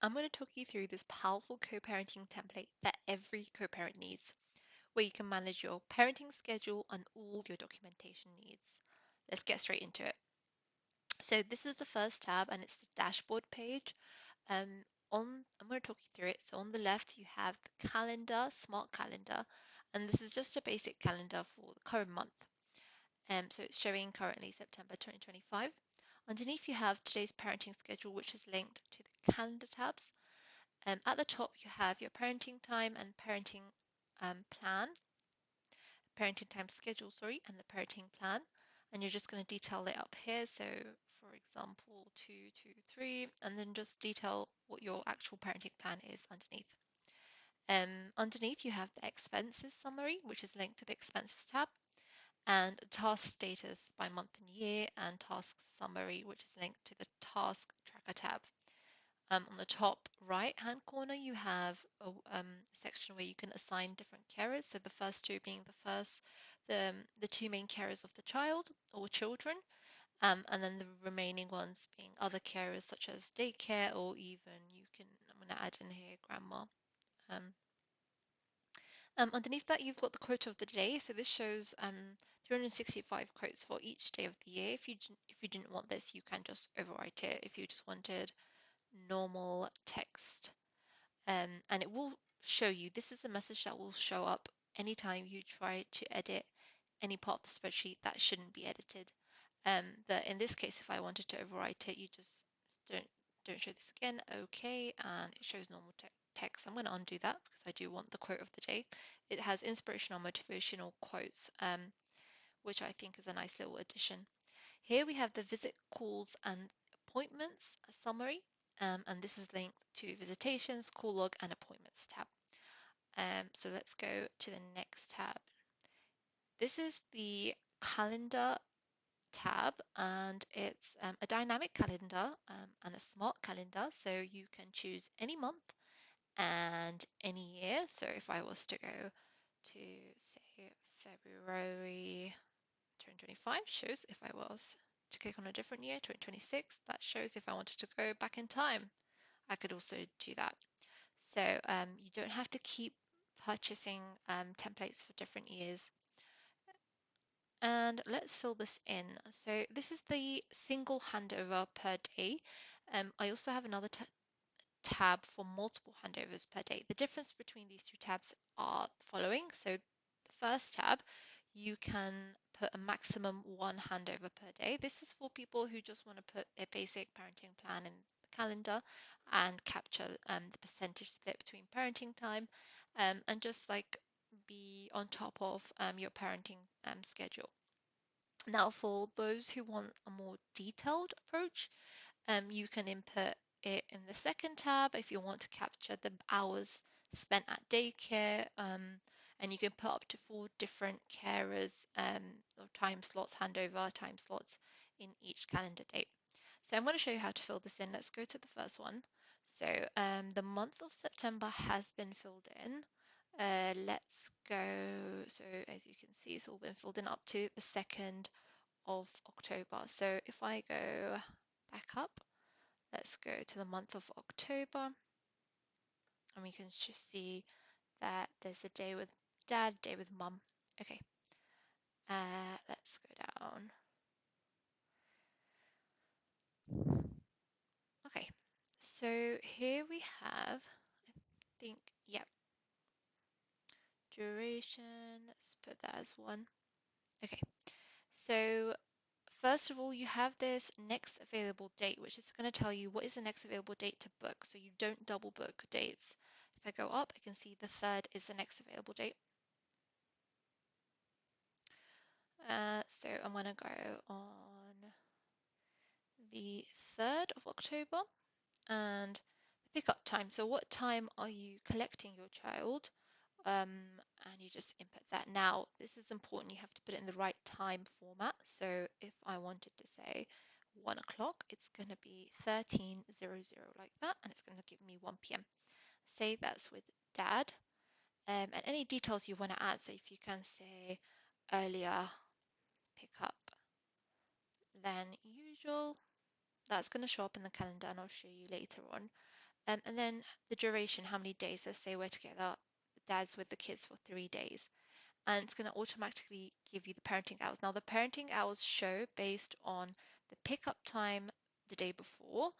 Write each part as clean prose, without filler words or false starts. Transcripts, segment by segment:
I'm going to talk you through this powerful co-parenting template that every co-parent needs, where you can manage your parenting schedule and all your documentation needs. Let's get straight into it. So this is the first tab and it's the dashboard page. I'm going to talk you through it. So on the left, you have the calendar, smart calendar, and this is just a basic calendar for the current month. So it's showing currently September 2025. Underneath, you have today's parenting schedule, which is linked to the calendar tabs. At the top, you have your parenting time and parenting time schedule, sorry, and the parenting plan. And you're just going to detail it up here. So, for example, 2, 2, 3, and then just detail what your actual parenting plan is underneath. Underneath, you have the expenses summary, which is linked to the expenses tab, and task status by month and year, and task summary, which is linked to the task tracker tab. On the top right hand corner, you have a section where you can assign different carers. So the first two being the two main carers of the child or children, and then the remaining ones being other carers such as daycare, or even I'm going to add in here grandma. Underneath that, you've got the quote of the day. So this shows 365 quotes for each day of the year. If you didn't want this, you can just overwrite it. If you just wanted normal text, and it will show you, this is a message that will show up anytime you try to edit any part of the spreadsheet that shouldn't be edited. But in this case, if I wanted to overwrite it, you just don't show this again. Okay, and it shows normal text. I'm going to undo that because I do want the quote of the day. It has inspirational, motivational quotes, which I think is a nice little addition. Here we have the visit calls and appointments summary, and this is linked to visitations, call log, and appointments tab. So let's go to the next tab. This is the calendar tab, and it's a dynamic calendar and a smart calendar, so you can choose any month and any year. So if I was to go to say February 2025, shows if I was to click on a different year, 2026, that shows if I wanted to go back in time. I could also do that. So you don't have to keep purchasing templates for different years. And let's fill this in. So this is the single handover per day. I also have another tab for multiple handovers per day. The difference between these two tabs are the following. So the first tab, you can put a maximum one handover per day. This is for people who just want to put their basic parenting plan in the calendar and capture the percentage split between parenting time, and just like be on top of your parenting schedule. Now, for those who want a more detailed approach, you can input it in the second tab if you want to capture the hours spent at daycare, and you can put up to 4 different carers or time slots, handover time slots in each calendar date. So I'm going to show you how to fill this in. Let's go to the first one. So the month of September has been filled in. Let's go. So as you can see, it's all been filled in up to the 2nd of October. So if I go back up, let's go to the month of October, and we can just see that there's a day with dad, day with mum. Okay, let's go down. Okay, so here we have, I think, yeah, duration. Let's put that as 1. Okay, so first of all, you have this next available date, which is going to tell you what is the next available date to book, so you don't double book dates. If I go up, I can see the 3rd is the next available date. So I'm going to go on the 3rd of October and the pickup time. So what time are you collecting your child? And you just input that. Now, this is important. You have to put it in the right time format. So if I wanted to say 1 o'clock, it's going to be 13:00 like that, and it's going to give me 1 p.m. Say that's with dad. And any details you want to add. So if you can say earlier pickup than usual, that's going to show up in the calendar, and I'll show you later on. And then the duration, how many days. Let's say we're together, dad's with the kids for 3 days, and it's going to automatically give you the parenting hours. Now, the parenting hours show based on the pickup time the day before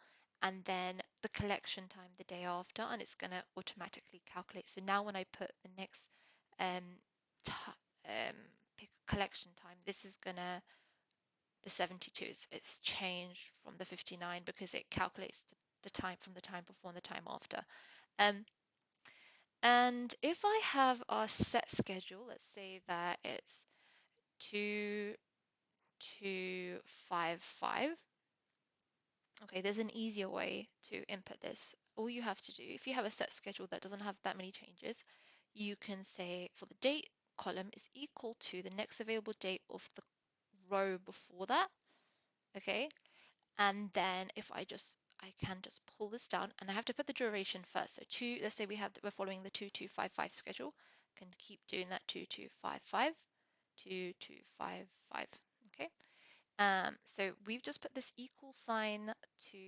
and then the collection time the day after, and it's going to automatically calculate. So now when I put the next um, um, collection time, this is going to, the 72, it's changed from the 59 because it calculates the time from the time before and the time after. Um, and if I have our set schedule, let's say that it's 2 to 5 5. Okay, there's an easier way to input this. All you have to do, if you have a set schedule that doesn't have that many changes, you can say for the date column is equal to the next available date of the row before that. Okay, and then if I can just pull this down, and I have to put the duration first. So let's say we're following the 2255 schedule. I can keep doing that 2255, 2255. Okay. So we've just put this equal sign to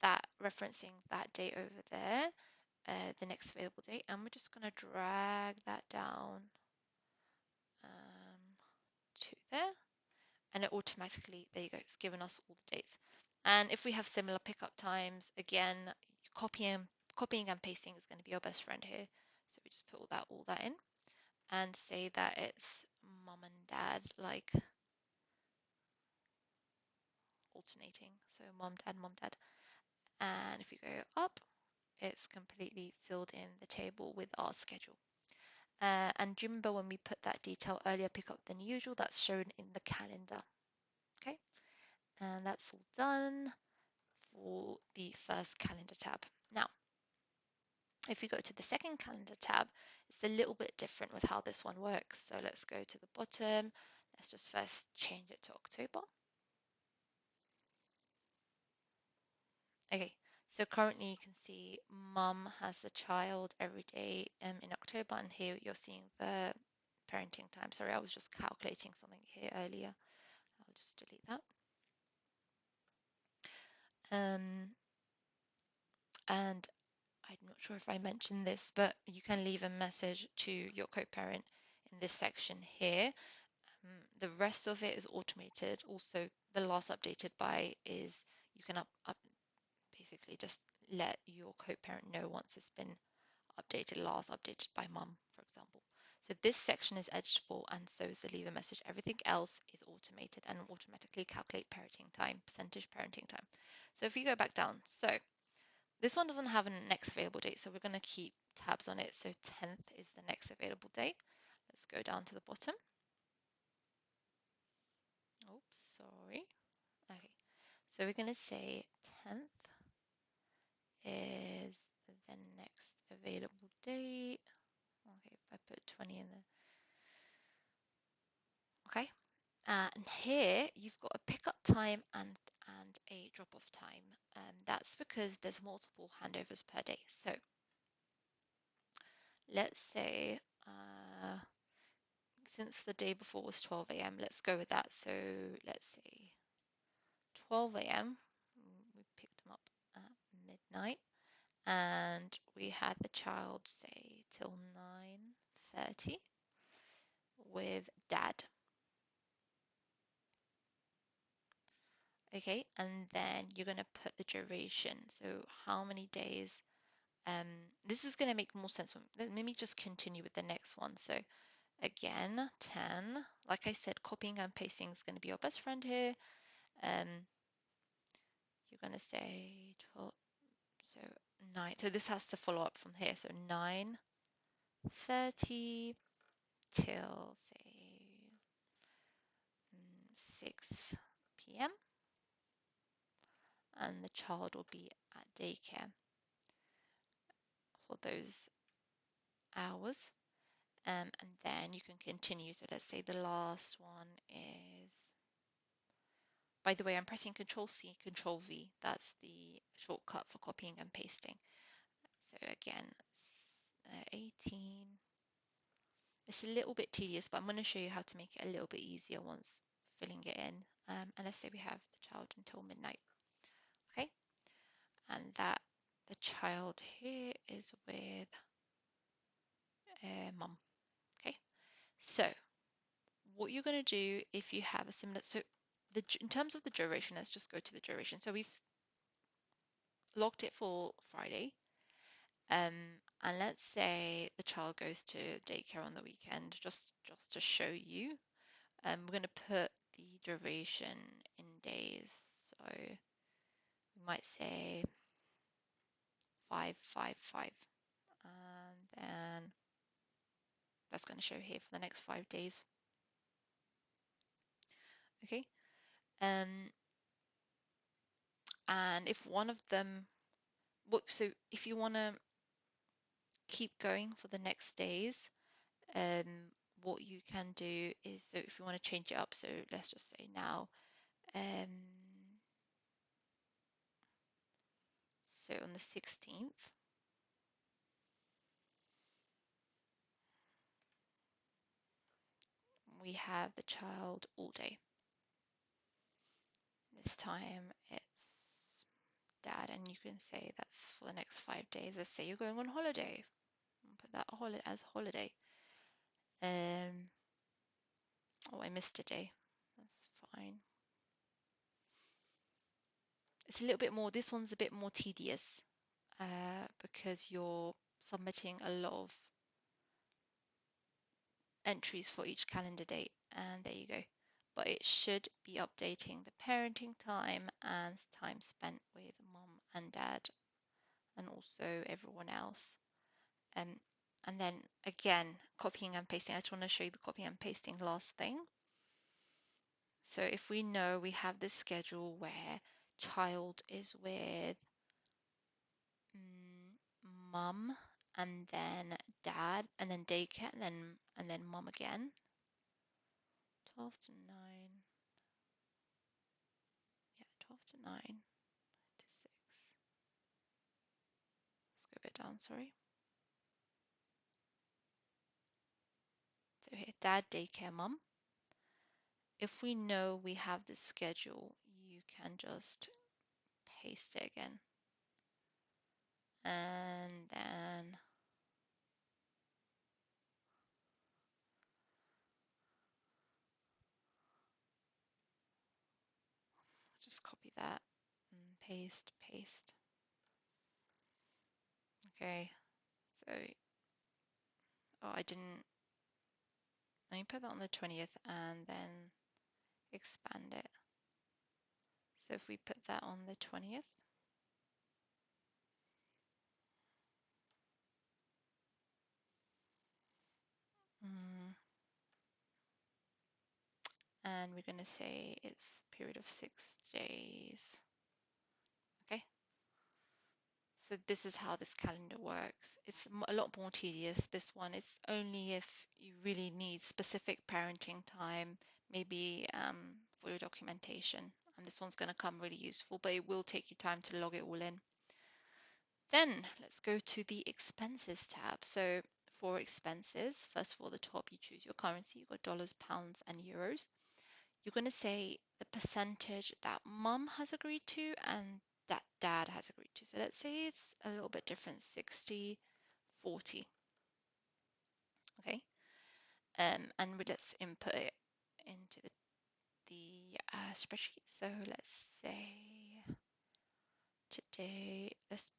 that referencing that date over there, the next available date, and we're just going to drag that down to there, and it automatically, there you go, it's given us all the dates. And if we have similar pickup times, again, copying and pasting is going to be our best friend here. So we just put all that in and say that it's mom and dad, like alternating. So mom, dad, mom, dad. And if we go up, it's completely filled in the table with our schedule. And do you remember when we put that detail earlier pick up than usual? That's shown in the calendar. Okay, and that's all done for the first calendar tab. Now, if you go to the second calendar tab, it's a little bit different with how this one works. So let's go to the bottom. Let's just first change it to October. Okay, so currently you can see mum has a child every day in October, and here you're seeing the parenting time. Sorry, I was just calculating something here earlier. I'll just delete that. And I'm not sure if I mentioned this, but you can leave a message to your co-parent in this section here. The rest of it is automated. Also, the last updated by is you can basically just let your co-parent know once it's been updated, last updated by mum, for example. So this section is editable, and so is the leave a message. Everything else is automated and automatically calculate parenting time, percentage parenting time. So if you go back down, so this one doesn't have a next available date, so we're going to keep tabs on it. So 10th is the next available date. Let's go down to the bottom. Oops, sorry. Okay, so we're going to say 10th is the next available date. Okay, if I put 20 in there. Okay, and here you've got a pickup time and a drop-off time. That's because there's multiple handovers per day. So let's say since the day before was 12 a.m., let's go with that. So let's say 12 a.m. We picked them up at midnight, and we had the child say till 9:30 with dad. Okay, and then you're going to put the duration. So how many days? This is going to make more sense. Let me just continue with the next one. So again, 10. Like I said, copying and pasting is going to be your best friend here. You're going to say 12, so 9. So this has to follow up from here. So 9:30 till say 6 p.m. and the child will be at daycare for those hours. And then you can continue. So let's say the last one is, by the way, I'm pressing Control C, Control V. That's the shortcut for copying and pasting. So again, 18. It's a little bit tedious, but I'm going to show you how to make it a little bit easier once filling it in. And let's say we have the child until midnight. Okay. and that the child here is with mum. Okay, so what you're going to do if you have a similar, so in terms of the duration, let's just go to the duration. So we've logged it for Friday. And let's say the child goes to daycare on the weekend, just to show you. We're going to put the duration in days. So we might say 555. And then that's going to show here for the next 5 days. Okay. And if one of them, so if you want to keep going for the next days, what you can do is, so if you want to change it up, so let's just say now, so on the 16th, we have the child all day. This time it's dad, and you can say that's for the next 5 days. Let's say you're going on holiday. Put that as holiday. Oh, I missed a day. That's fine. It's a little bit more, this one's a bit more tedious because you're submitting a lot of entries for each calendar date, and there you go. But it should be updating the parenting time and time spent with mom and dad and also everyone else. And then again, copying and pasting. I just want to show you the copying and pasting last thing. So if we know we have this schedule where child is with mum and then dad and then daycare and then mum again. 12 to 9. Yeah, 12 to 9 to 6. Let's go a bit down, sorry. So here, dad, daycare, mum. If we know we have this schedule, you can just paste it again. And then just copy that and paste, paste. Okay, so, oh, let me put that on the 20th and then expand it. So if we put that on the 20th, and we're going to say it's a period of 6 days. Okay. So this is how this calendar works. It's a lot more tedious, this one. It's only if you really need specific parenting time, maybe for your documentation. And this one's going to come really useful, but it will take you time to log it all in. Then let's go to the expenses tab. So for expenses, first of all, the top, you choose your currency. You've got dollars, pounds, and euros. You're going to say the percentage that mum has agreed to and that dad has agreed to. So let's say it's a little bit different, 60, 40. Okay. And let's input it into the spreadsheet. So let's say today, let's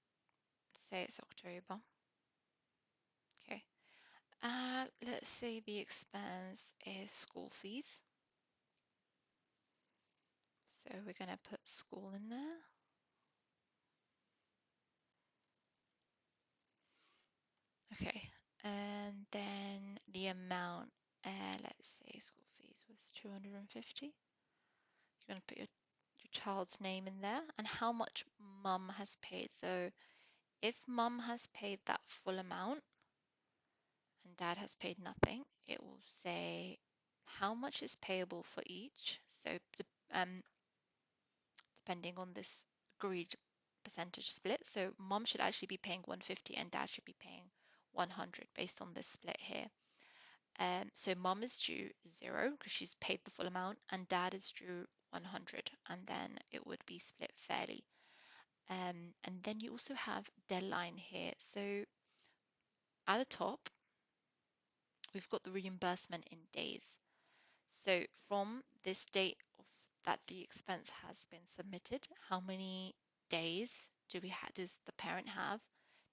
say it's October. Okay. Let's say the expense is school fees. So we're going to put school in there. Okay, and then the amount, let's say school fees was 250. You're going to put your child's name in there and how much mum has paid. So if mum has paid that full amount and dad has paid nothing, it will say how much is payable for each. So depending on this agreed percentage split. So mum should actually be paying 150 and dad should be paying 100 based on this split here. So mum is due 0 because she's paid the full amount and dad is due 100 and then it would be split fairly. And then you also have deadline here. So at the top, we've got the reimbursement in days. So from this date of that the expense has been submitted, how many days does the parent have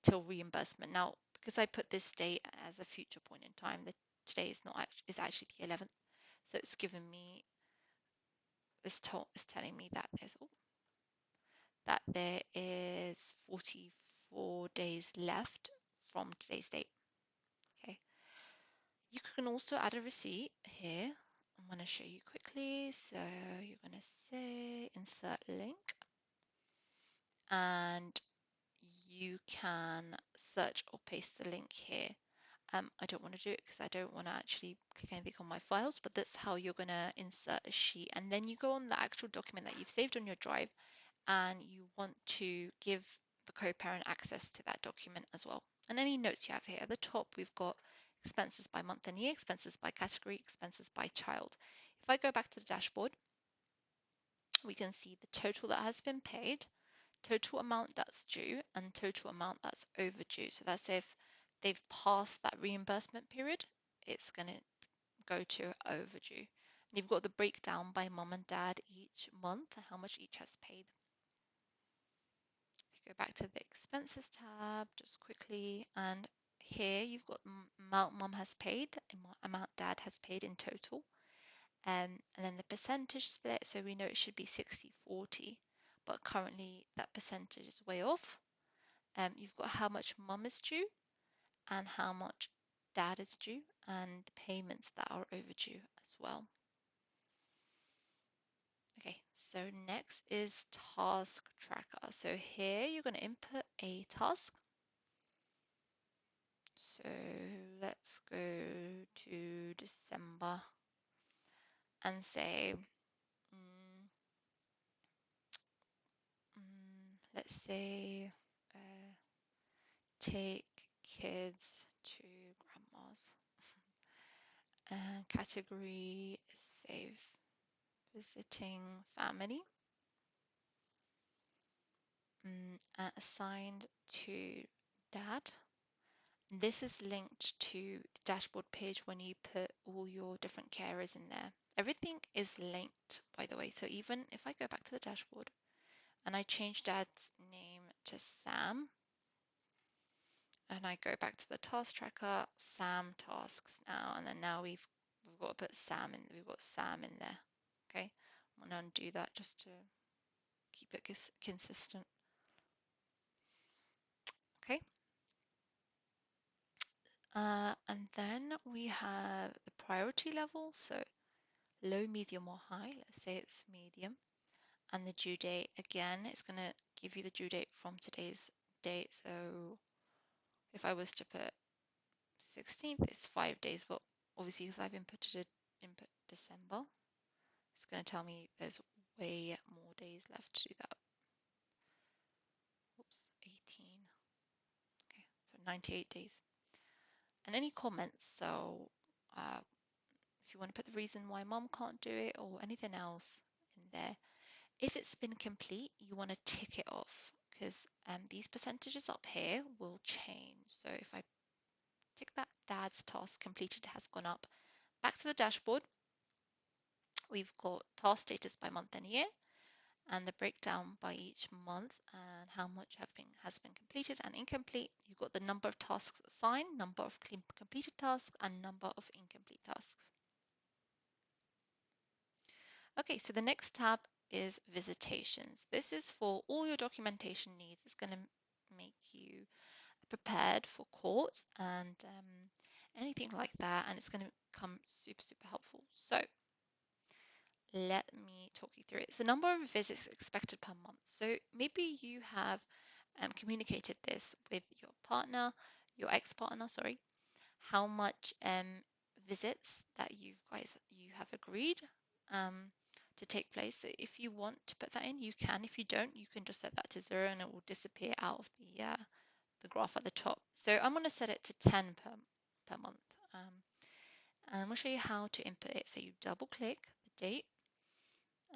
till reimbursement? Now, because I put this date as a future point in time, that today is actually the 11th. So it's given me is telling me that there is 44 days left from today's date. Okay. You can also add a receipt here. I'm going to show you quickly. So you're going to say insert link, and you can search or paste the link here. I don't want to do it because I don't want to actually click anything on my files, but that's how you're going to insert a sheet. And then you go on the actual document that you've saved on your drive, and you want to give the co-parent access to that document as well. And any notes you have here at the top, we've got expenses by month and year, expenses by category, expenses by child. If I go back to the dashboard, we can see the total that has been paid, total amount that's due, and total amount that's overdue. So that's if they've passed that reimbursement period, it's going to go to overdue. And you've got the breakdown by mum and dad each month, how much each has paid. Go back to the expenses tab just quickly, and here you've got amount mum has paid and amount dad has paid in total, and then the percentage split. So we know it should be 60-40, but currently that percentage is way off. You've got how much mum is due and how much dad is due, and the payments that are overdue as well. Okay, so next is task tracker. So here you're going to input a task. So let's go to December and say, let's say, take kids to grandma's. Category is save visiting family. Assigned to dad. This is linked to the dashboard page when you put all your different carers in there. Everything is linked, by the way. So even if I go back to the dashboard and I change dad's name to Sam, and I go back to the task tracker, Sam tasks now, and then now we've got to put Sam in. We've got Sam in there. Okay, I'm gonna undo that just to keep it consistent. Okay. And then we have the priority level, so low, medium, or high. Let's say it's medium. And the due date, again, it's going to give you the due date from today's date. So if I was to put 16th, it's 5 days, but obviously because I've input December, it's going to tell me there's way more days left to do that. Oops, 18. Okay, so 98 days. And any comments, so if you want to put the reason why mom can't do it or anything else in there, if it's been complete, you want to tick it off because these percentages up here will change. So if I tick that dad's task completed has gone up. Back to the dashboard, we've got task status by month and year and the breakdown by each month and how much has been completed and incomplete. You've got the number of tasks assigned, number of completed tasks, and number of incomplete tasks. Okay, so the next tab is visitations. This is for all your documentation needs. It's going to make you prepared for court and anything like that, and it's going to come super, super helpful. So let me talk you through it. So number of visits expected per month. So maybe you have communicated this with your partner, your ex-partner, sorry, how much visits that you have agreed to take place. So if you want to put that in, you can. If you don't, you can just set that to 0 and it will disappear out of the graph at the top. So I'm going to set it to 10 per month. And I'm going to show you how to input it. So you double click the date.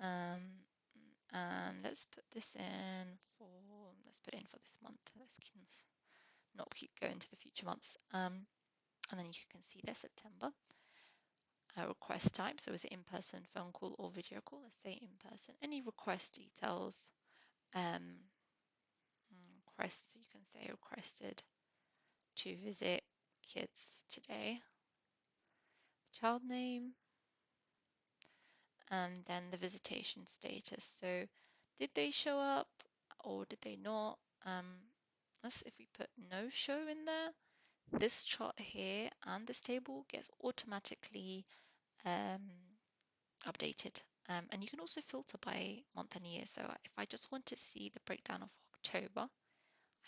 And let's put this in for let's put it in for this month. Let's not keep going to the future months. And then you can see there September. Request type, so is it in-person, phone call, or video call? Let's say in-person. Any request details. Request, you can say requested to visit kids today. Child name, and then the visitation status. So did they show up or did they not? If we put no show in there, this chart here and this table gets automatically updated. And you can also filter by month and year. So if I just want to see the breakdown of October,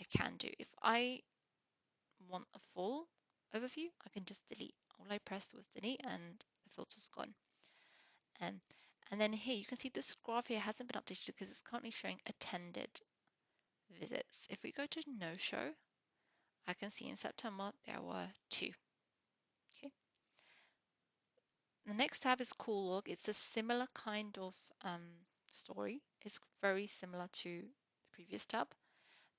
I can do. If I want a full overview, I can just delete. All I pressed was delete and the filter's gone. And then here you can see this graph here hasn't been updated because it's currently showing attended visits. If we go to no show, I can see in September there were 2. Okay. The next tab is call log. It's a similar kind of story. It's very similar to the previous tab.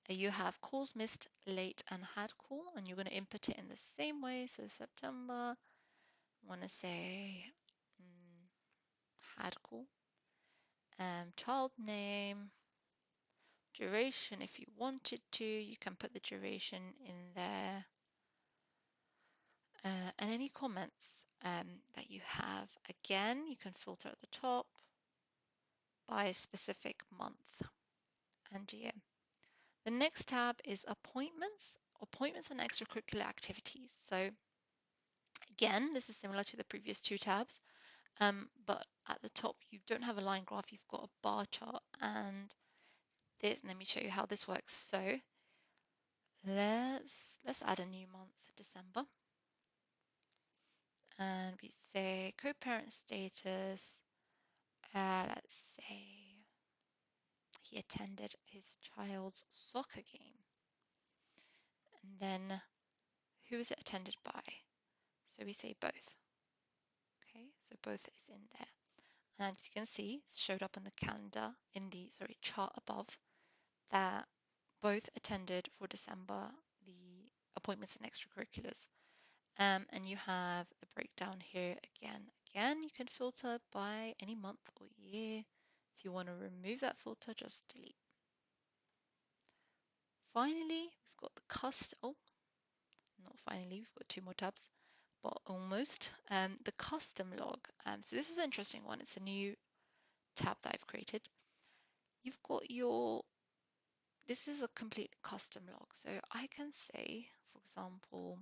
You have calls missed, late, and had call, and you're going to input it in the same way. So September, I want to say had call, child name, duration. If you wanted to, you can put the duration in there, and any comments that you have. Again, you can filter at the top by a specific month and year. The next tab is appointments and extracurricular activities. So again, this is similar to the previous 2 tabs, but at the top you don't have a line graph, you've got a bar chart, and let me show you how this works. So let's add a new month, December, and we say co-parent status. Let's say he attended his child's soccer game, and then who is it attended by? So we say both. Okay, so both is in there. And as you can see, it showed up in the calendar, in the chart above, that both attended for December the appointments and extracurriculars. And you have the breakdown here again. Again, you can filter by any month or year. If you want to remove that filter, just delete. Finally, we've got the custom. Oh, not finally, we've got 2 more tabs, but almost. The custom log. So this is an interesting one. It's a new tab that I've created. You've got this is a complete custom log. So I can say, for example,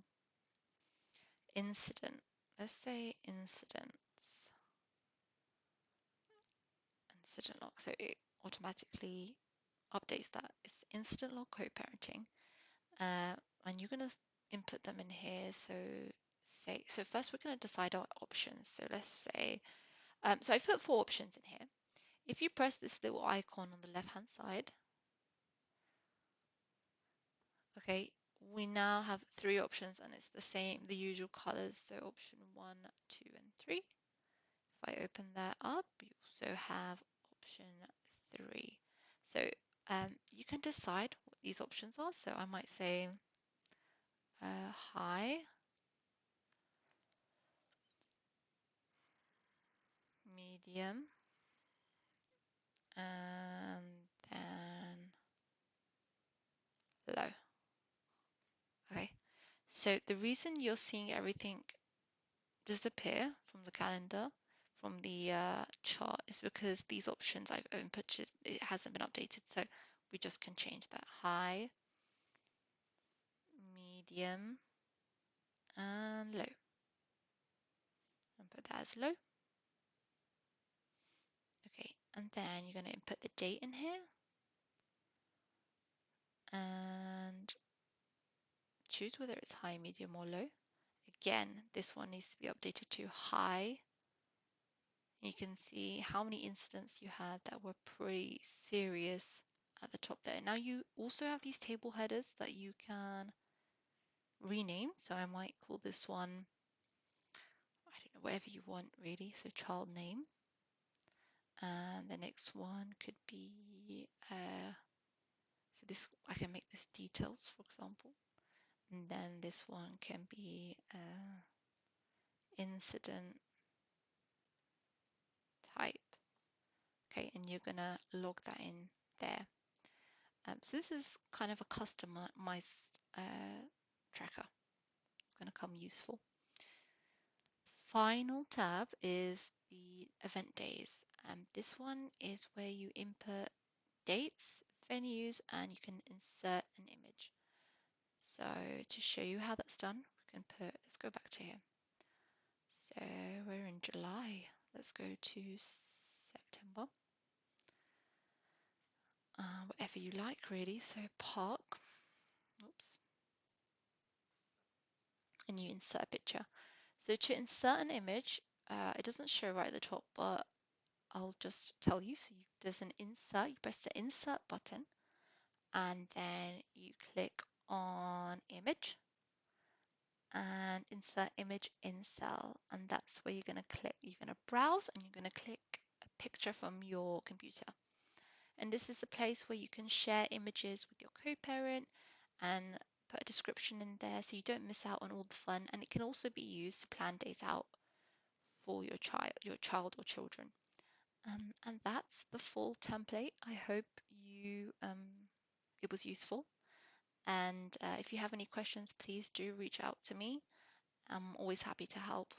incident. Let's say incident log. So it automatically updates that. It's incident log co-parenting. And you're going to input them in here. So first we're going to decide our options. So let's say, so I put 4 options in here. If you press this little icon on the left hand side, okay, we now have 3 options and it's the same, the usual colors. So option 1, 2, and 3. If I open that up, you also have option 3. So you can decide what these options are. So I might say high, medium, and then low. Okay, so the reason you're seeing everything disappear from the calendar, from the chart, is because these options I've inputted, it hasn't been updated. So we just can change that. High, medium, and low. And put that as low. Okay, and then you're going to input the date in here. And choose whether it's high, medium, or low. Again, this one needs to be updated to high. You can see how many incidents you had that were pretty serious at the top there. Now you also have these table headers that you can rename. So I might call this one, I don't know, whatever you want really. So child name. And the next one could be So this, I can make this details, for example, and then this one can be incident type. Okay, and you're gonna log that in there. So this is kind of a customized tracker. It's going to come useful. Final tab is the event days. This one is where you input dates, venues, and you can insert an image. So to show you how that's done, we can put, let's go back to here. So we're in July. Let's go to September. Whatever you like, really. So park. Oops. And you insert a picture. So to insert an image, it doesn't show right at the top, but I'll just tell you. So there's an insert, you press the insert button, and then you click on image and insert image in cell. And that's where you're going to click, you're going to browse and you're going to click a picture from your computer. And this is a place where you can share images with your co-parent and put a description in there so you don't miss out on all the fun. And it can also be used to plan days out for your child or children. And that's the full template. I hope you it was useful. And if you have any questions, please do reach out to me. I'm always happy to help.